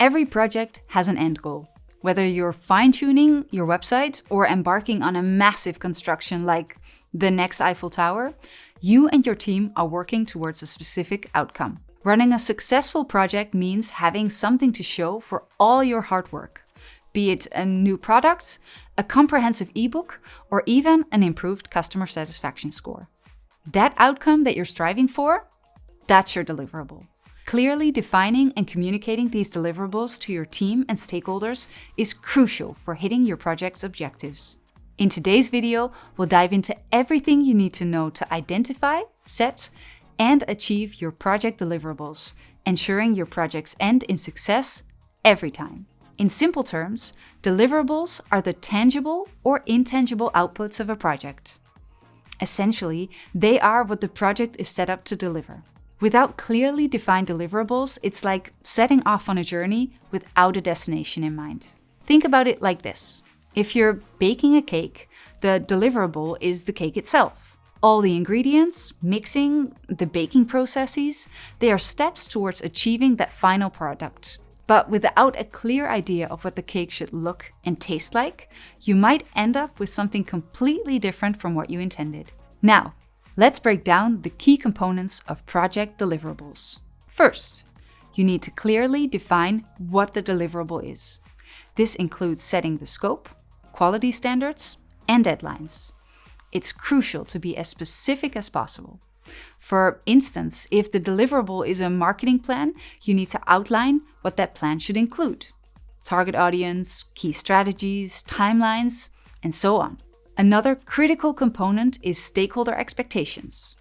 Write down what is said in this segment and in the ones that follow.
Every project has an end goal. Whether you're fine-tuning your website or embarking on a massive construction like the next Eiffel Tower, you and your team are working towards a specific outcome. Running a successful project means having something to show for all your hard work, be it a new product, a comprehensive ebook, or even an improved customer satisfaction score. That outcome that you're striving for, that's your deliverable. Clearly defining and communicating these deliverables to your team and stakeholders is crucial for hitting your project's objectives. In today's video, we'll dive into everything you need to know to identify, set, and achieve your project deliverables, ensuring your projects end in success every time. In simple terms, deliverables are the tangible or intangible outputs of a project. Essentially, they are what the project is set up to deliver. Without clearly defined deliverables, it's like setting off on a journey without a destination in mind. Think about it like this. If you're baking a cake, the deliverable is the cake itself. All the ingredients, mixing, the baking processes, they are steps towards achieving that final product. But without a clear idea of what the cake should look and taste like, you might end up with something completely different from what you intended. Now, let's break down the key components of project deliverables. First, you need to clearly define what the deliverable is. This includes setting the scope, quality standards, and deadlines. It's crucial to be as specific as possible. For instance, if the deliverable is a marketing plan, you need to outline what that plan should include. Target audience, key strategies, timelines, and so on. Another critical component is stakeholder expectations.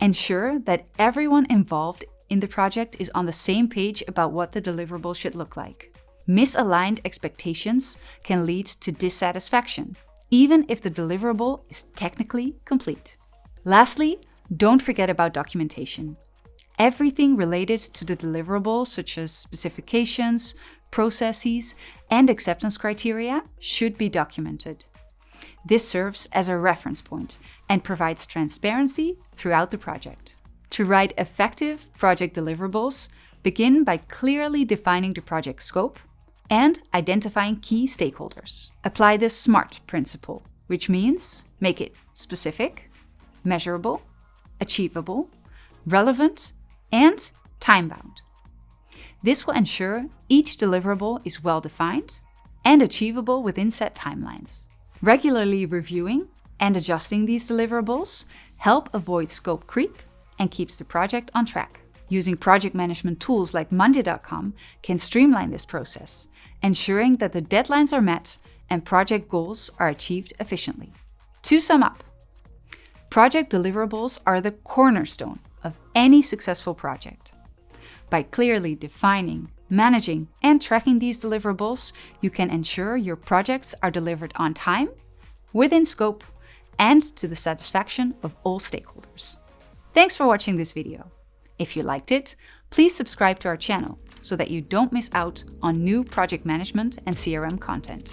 Ensure that everyone involved in the project is on the same page about what the deliverable should look like. Misaligned expectations can lead to dissatisfaction, even if the deliverable is technically complete. Lastly, don't forget about documentation. Everything related to the deliverable, such as specifications, processes, and acceptance criteria, should be documented. This serves as a reference point and provides transparency throughout the project. To write effective project deliverables, begin by clearly defining the project scope and identifying key stakeholders. Apply the SMART principle, which means make it specific, measurable, achievable, relevant, and time-bound. This will ensure each deliverable is well-defined and achievable within set timelines. Regularly reviewing and adjusting these deliverables help avoid scope creep and keeps the project on track. Using project management tools like Monday.com can streamline this process, ensuring that the deadlines are met and project goals are achieved efficiently. To sum up, project deliverables are the cornerstone of any successful project. By clearly defining, managing, and tracking these deliverables, you can ensure your projects are delivered on time, within scope, and to the satisfaction of all stakeholders. Thanks for watching this video. If you liked it, please subscribe to our channel so that you don't miss out on new project management and CRM content.